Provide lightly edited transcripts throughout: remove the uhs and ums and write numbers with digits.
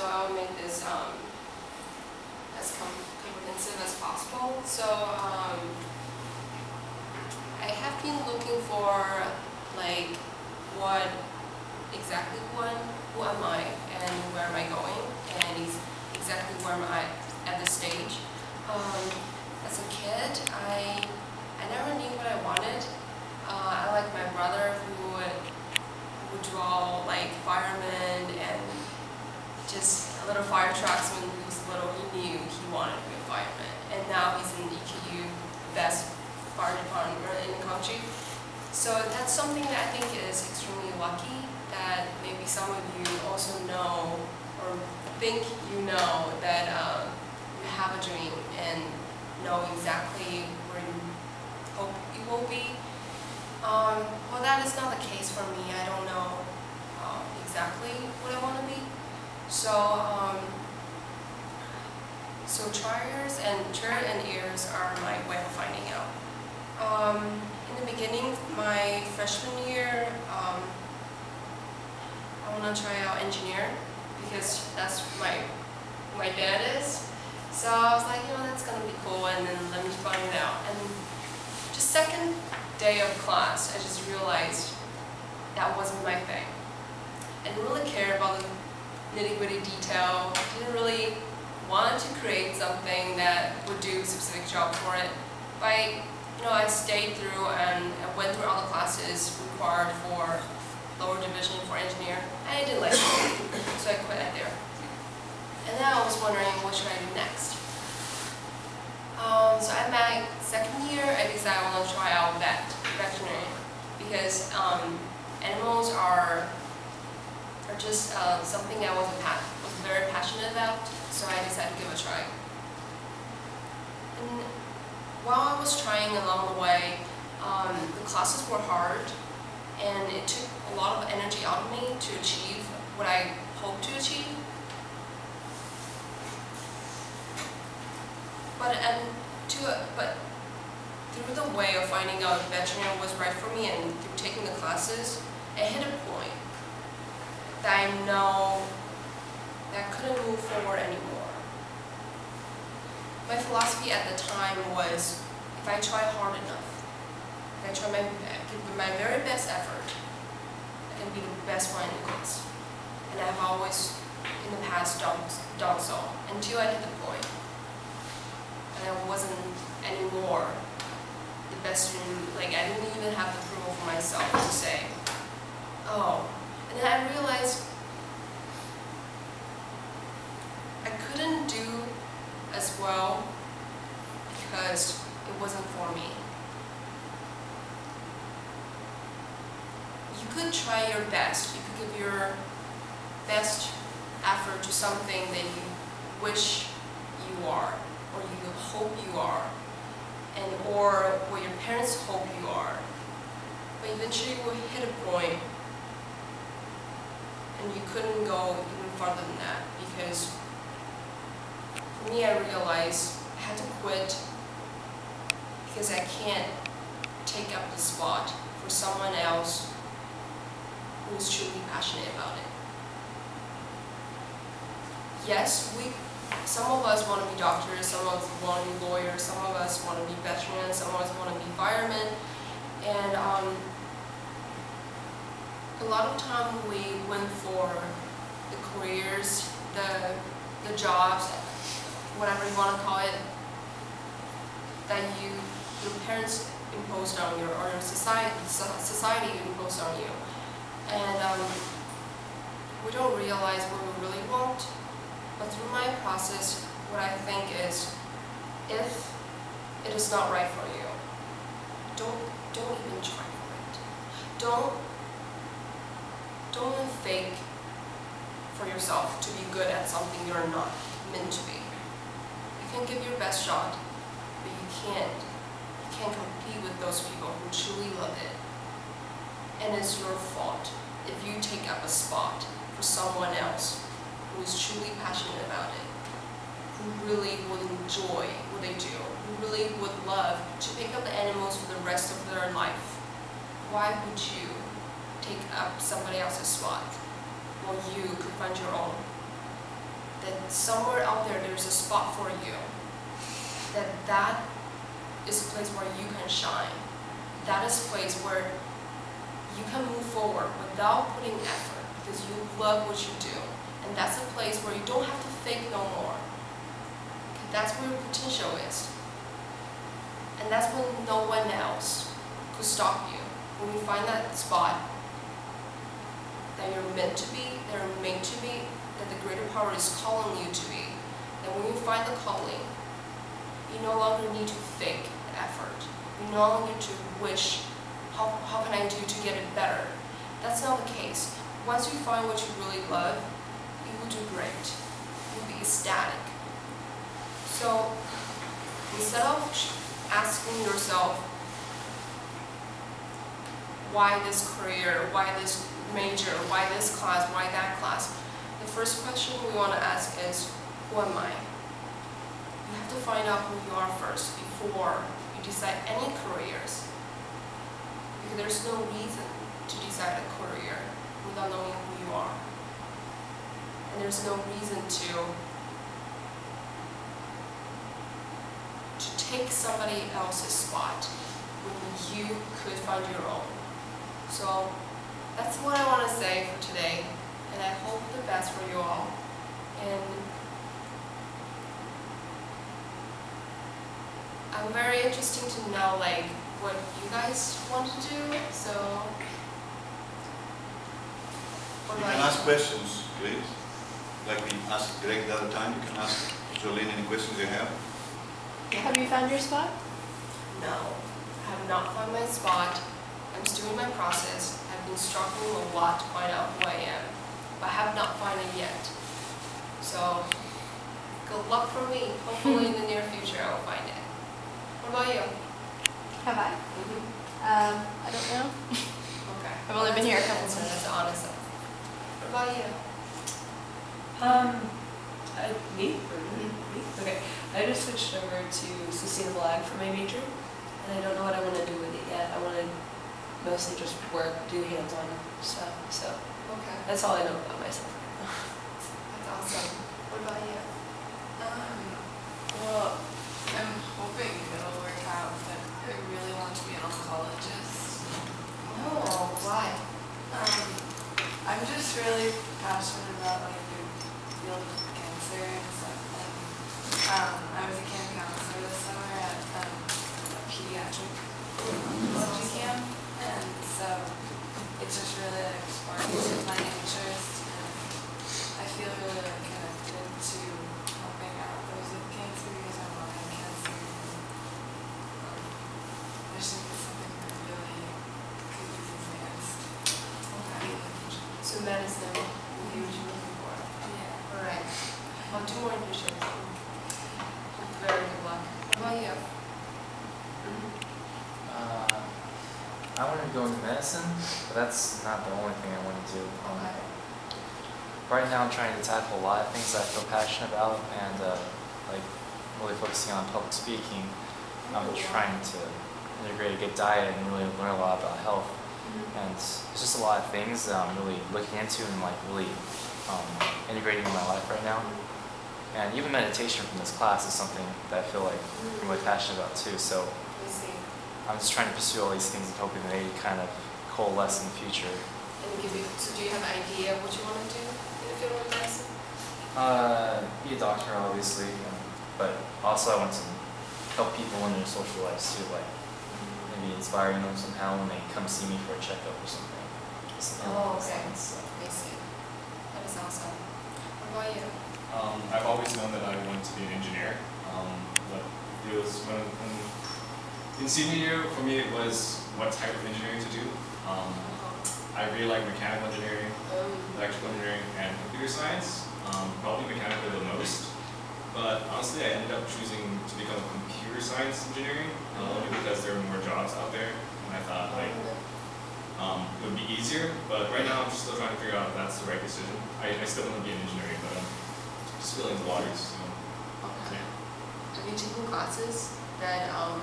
so I'll make this as comprehensive as possible. So I have been looking for like what exactly who am I and where am I going, and exactly where am I at this stage. As a kid, I never knew what I wanted. I like my brother who would draw like firemen and just little fire trucks. When he was little, he knew he wanted to be a fireman, and now he's in the EKU, best fire department in the country. So that's something that I think is extremely lucky, that maybe some of you also know or think you know that you have a dream and know exactly where you hope you will be. Well, that is not the case for me. I don't know exactly what I want to be. So trials and errors are my way of finding out. In the beginning, my freshman year, I want to try out engineer because that's my dad is. So I was like, that's gonna be cool, and then let me find it out. And just second day of class, I just realized that wasn't my thing. I didn't really care about the nitty-gritty detail. I didn't really want to create something that would do a specific job for it. But I stayed through and I went through all the classes required for lower division for engineer, and I didn't like it, so I quit it there. And then I was wondering, what should I do next? So at my second year, I decided I want to try out veterinary, because animals are just something I was very passionate about, so I decided to give it a try. And while I was trying along the way, the classes were hard, and it took a lot of energy out of me to achieve what I hoped to achieve. But through the way of finding out if veterinary was right for me and through taking the classes, I hit a point that I know that I couldn't move forward anymore. My philosophy at the time was, if I try hard enough, if I try give my very best effort, I can be the best one in the class. And I've always, in the past, done so, until I hit the point. And I wasn't anymore the best student. Like, I didn't even have the approval for myself to say, oh. And then I realized I couldn't do as well because it wasn't for me. You could try your best. You could give your best effort to something that you wish you are, or you hope you are, or what your parents hope you are. But eventually you will hit a point and you couldn't go even farther than that, because for me, I realized I had to quit because I can't take up the spot for someone else who's truly passionate about it. Yes, some of us want to be doctors, some of us want to be lawyers, some of us want to be veterans, some of us want to be firemen, and a lot of time we went for the careers, the jobs, whatever you want to call it, that your parents imposed on you, or your society imposed on you. And we don't realize what we really want. But through my process, what I think is, if it is not right for you, don't even try for it. Don't fake for yourself to be good at something you're not meant to be. You can give your best shot, but you can't compete with those people who truly love it. And it's your fault if you take up a spot for someone else who is truly passionate about it, who really would enjoy what they do, who really would love to pick up the animals for the rest of their life. Why would you take up somebody else's spot while you could find your own? that somewhere out there there's a spot for you, that is a place where you can shine. That is a place where you can move forward without putting effort because you love what you do. And that's a place where you don't have to fake no more. That's where your potential is. And that's when no one else could stop you. When you find that spot that you're meant to be, that you're made to be, that the greater power is calling you to be, that when you find the calling, you no longer need to fake the effort. You no longer need to wish, how can I do to get it better? That's not the case. Once you find what you really love, you will do great. You'll be ecstatic. So instead of asking yourself, why this career, why this major, why this class, why that class, the first question we want to ask is, who am I? You have to find out who you are first before you decide any careers. Because there's no reason to decide a career without knowing who you are. And there's no reason to take somebody else's spot when you could find your own. So that's what I want to say for today, and I hope the best for you all. And I'm very interested to know like what you guys want to do. So you can ask questions, please. Like we asked Greg the other time, you can ask Zhuolin any questions you have. Have you found your spot? No, I have not found my spot. I'm still in my process. I've been struggling a lot to find out who I am, but I have not found it yet. So, good luck for me. Hopefully in the near future I will find it. What about you? Have I? I don't know. Okay. I've only been here a couple months. months. That's honest. What about you? Me? Okay. I just switched over to sustainable ag for my major, and I don't know what I want to do with it yet. I want to mostly just work, do hands-on stuff. So Okay. that's all I know about myself. That's awesome. What about you? Well, I'm hoping it'll work out, but I really want to be an oncologist. Oh, why? I'm just really passionate about like the field of cancer and stuff. And I was a camp counselor this summer at a pediatric oncology camp, and so it just really like sparked my interest, and I feel really like connected to helping out those with cancer because I'm having cancer. I just think it's something that really could be advanced. Okay. So medicine will be what you're looking for. Yeah. Alright. I'll do more research. Very good luck. What about you? I want to go into medicine, but that's not the only thing I want to do. Okay. Right now I'm trying to tackle a lot of things that I feel passionate about, and like really focusing on public speaking. I'm trying to integrate a good diet and really learn a lot about health. And it's just a lot of things that I'm really looking into and like really integrating in my life right now. And even meditation from this class is something that I feel like I'm really passionate about too. So I see. I'm just trying to pursue all these things and hoping that they kind of coalesce in the future. And so do you have an idea of what you want to do in the field of medicine? Be a doctor, obviously, but also I want to help people in their social lives too, like maybe inspiring them somehow when they come see me for a checkup or something. Oh, okay. So. I see. That is awesome. What about you? I've always known that I wanted to be an engineer, but it was when in senior year, for me it was what type of engineering to do. I really like mechanical engineering, electrical engineering, and computer science, probably mechanical the most. But honestly, I ended up choosing to become a computer science engineering, only because there are more jobs out there, and I thought like it would be easier. But right now I'm just still trying to figure out if that's the right decision. I still want to be an engineering, but I'm just feeling the waters. So, Okay. yeah. Have you taken classes that will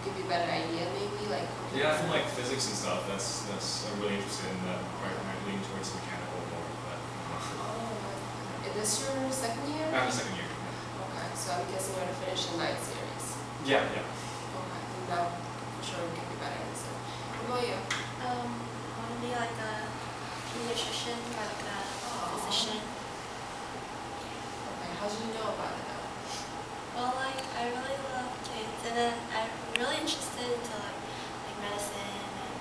give you a better idea, maybe like? Yeah, I feel like physics and stuff. That's I'm really interested in that. I'm leaning towards mechanical more, but. Oh, this your second year? I'm the second year. Okay, so I'm guessing you're gonna finish the 9th series. Yeah, yeah. Okay, and now for sure we'll give you better answer. What about you? I want to be like a pediatrician or like a physician. Okay, how did you know about it though? Well, like I really love kids, and then I'm really interested into like medicine and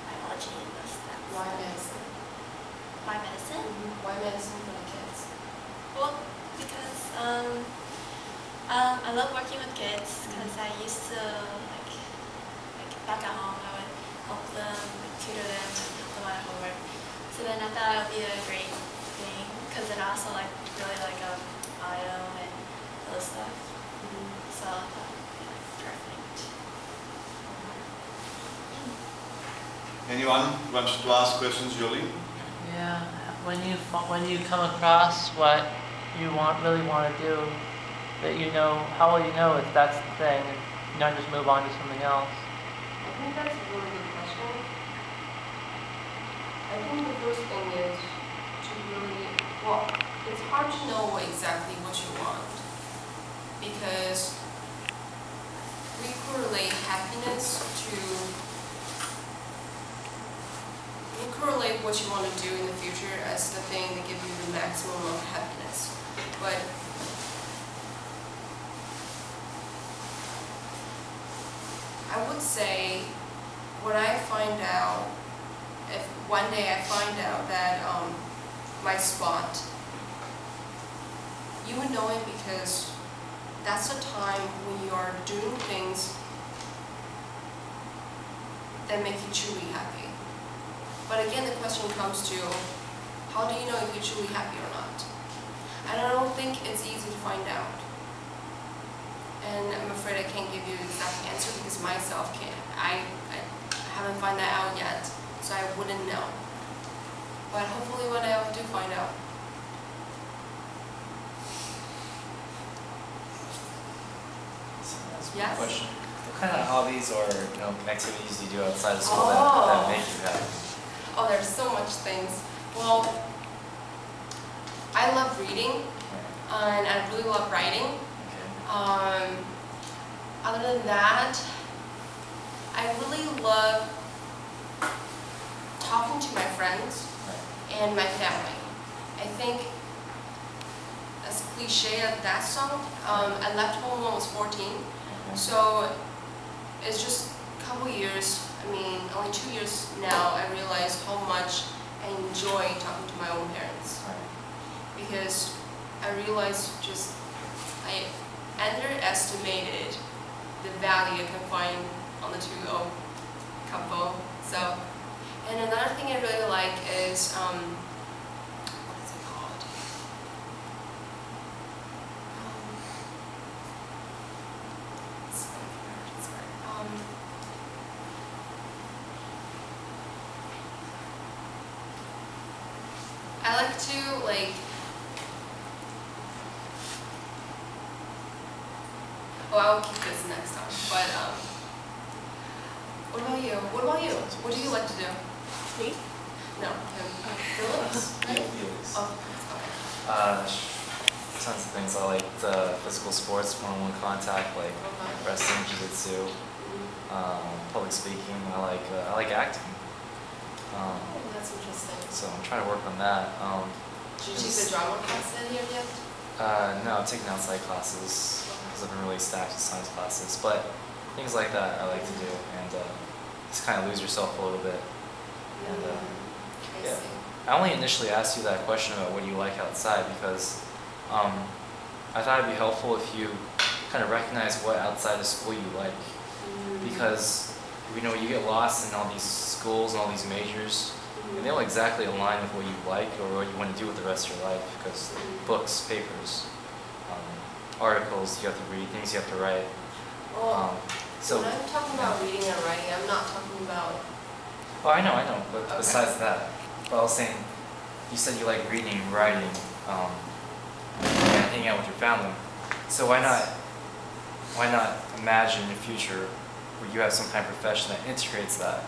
biology and those stuff. Why medicine? Why medicine? Why medicine for the kids? Well, because I love working with kids because I used to like back at home I would help them, like, tutor them, and help them on homework. So then I thought it would be a great thing because then I also like really like bio and those stuff. So I thought it would be like perfect. Anyone wants to ask questions, Zhuolin? Yeah, when you come across what you really want to do, that you know, how will you know if that's the thing, and not just move on to something else? I think that's a really good question. I think the first thing is to really, well, it's hard to know exactly what you want because we correlate happiness to, we correlate what you want to do in the future as the thing that gives you the maximum of happiness. But I would say when I find out, if one day I find out that my spot, you would know it because that's a time when you are doing things that make you truly happy. But again, the question comes to, how do you know if you're truly happy or not? And I don't think it's easy to find out. And I'm afraid I can't give you the exact answer because myself can't. I haven't found that out yet, so I wouldn't know. But hopefully one day I do find out. So that's a Yes? question. What kind of hobbies or activities do you do outside of school that make you happy? Oh, there's so much things. Well, I love reading, and I really love writing. Okay. Other than that, I really love talking to my friends and my family. I think, as cliche as that sounds, I left home when I was 14, Okay. so it's just a couple years, I mean, only 2 years now, I realized how much I enjoy talking to my own parents. Right. Because I realized I underestimated the value I can find on the 2-0 couple. So, and another thing I really like is, what is it called? I like to oh, I'll keep this next time. But what about you? What about you? What do you like to do? Me? No, him. Phillips, right? Felix. Oh, okay. Tons of things. I like physical sports, one-on-one contact, like wrestling, jiu-jitsu, public speaking. I like acting. Oh, that's interesting. So I'm trying to work on that. Did you take the drama class in here yet? No, I'm taking outside classes because I've been really stacked with science classes. But things like that I like to do, and just kind of lose yourself a little bit. And I yeah. see. I only initially asked you that question about what you like outside because I thought it'd be helpful if you kind of recognize what outside of school you like. Because you get lost in all these schools and all these majors, and they don't exactly align with what you like or what you want to do with the rest of your life. Because books, papers, articles you have to read, things you have to write. Well, So when I'm talking about reading and writing, I'm not talking about. oh, I know. But Okay. besides that, but I was saying, you said you like reading, writing, and hanging out with your family. So why not imagine a future where you have some kind of profession that integrates that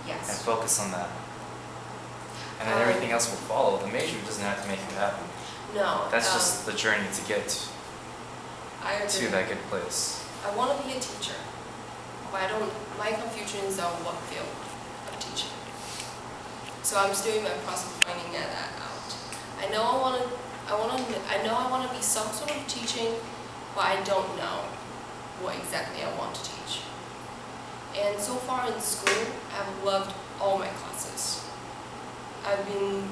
and Yes. focus on that? and then everything else will follow. The major doesn't have to make you happy. No. That's just the journey to get I to agree. that good place. I want to be a teacher, but I don't. My confusion is on what field of teaching. So I'm still in my process of finding that out. I know I want to be some sort of teaching, but I don't know what exactly I want to teach. And so far in school, I've loved all my classes. I've been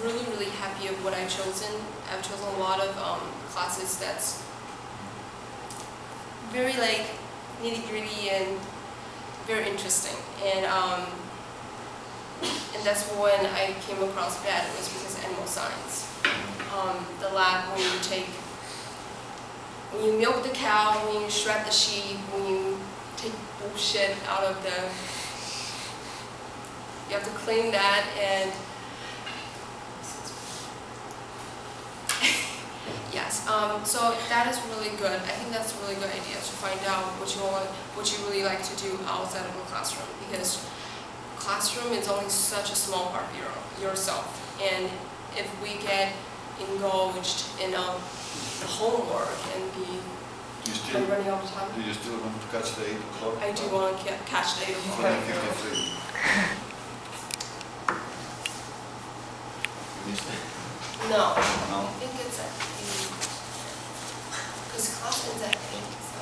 really, really happy of what I've chosen. I've chosen a lot of classes that's very like nitty-gritty and very interesting. And that's when I came across that. It was because of animal science. The lab when you milk the cow, when you shred the sheep, when you take bullshit out of you have to clean that and yes. So that is really good. I think that's a really good idea to find out what you really like to do outside of the classroom, because classroom is only such a small part of yourself, and if we get indulged in homework and be running all the time. Do you still want to catch the 8 o'clock? I do want to catch the 8 o'clock. 7:53. You missed it? No, No? I think it's at 8. Because class ends at 8, so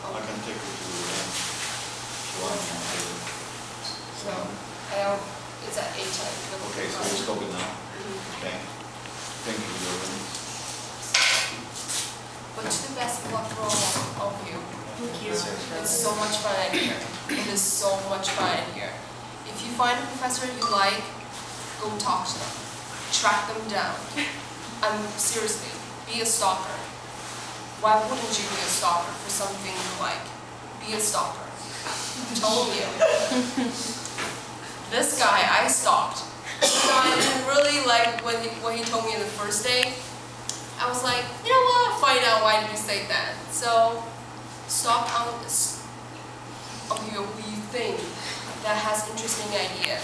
I can take you to one. So it's at 8 time. Okay, so we'll stop it now. Okay. Thank you, Zhuolin. But to the best of luck for all of you. Thank you. It's so much fun in here. It is so much fun in here. If you find a professor you like, go talk to them. Track them down. Seriously, be a stalker. Why wouldn't you be a stalker for something you like? Be a stalker. I'm telling you. This guy I stalked. I didn't really like what he told me in the first day. I was like, you know what, I'll find out why did you say that. So, stalk on who you think that has interesting idea.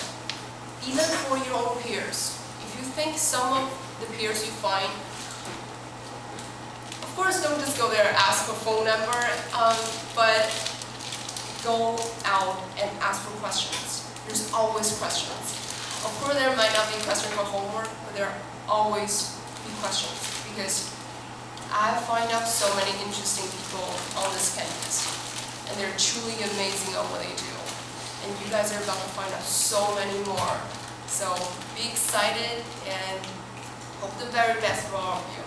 Even for your own peers. If you think some of the peers you find, of course don't just go there and ask for phone number, but go out and ask for questions. There's always questions. Of course there might not be questions for homework, but there are always be questions. Because I find out so many interesting people on this campus, and they're truly amazing at what they do. And you guys are about to find out so many more. So be excited and hope the very best for all of you.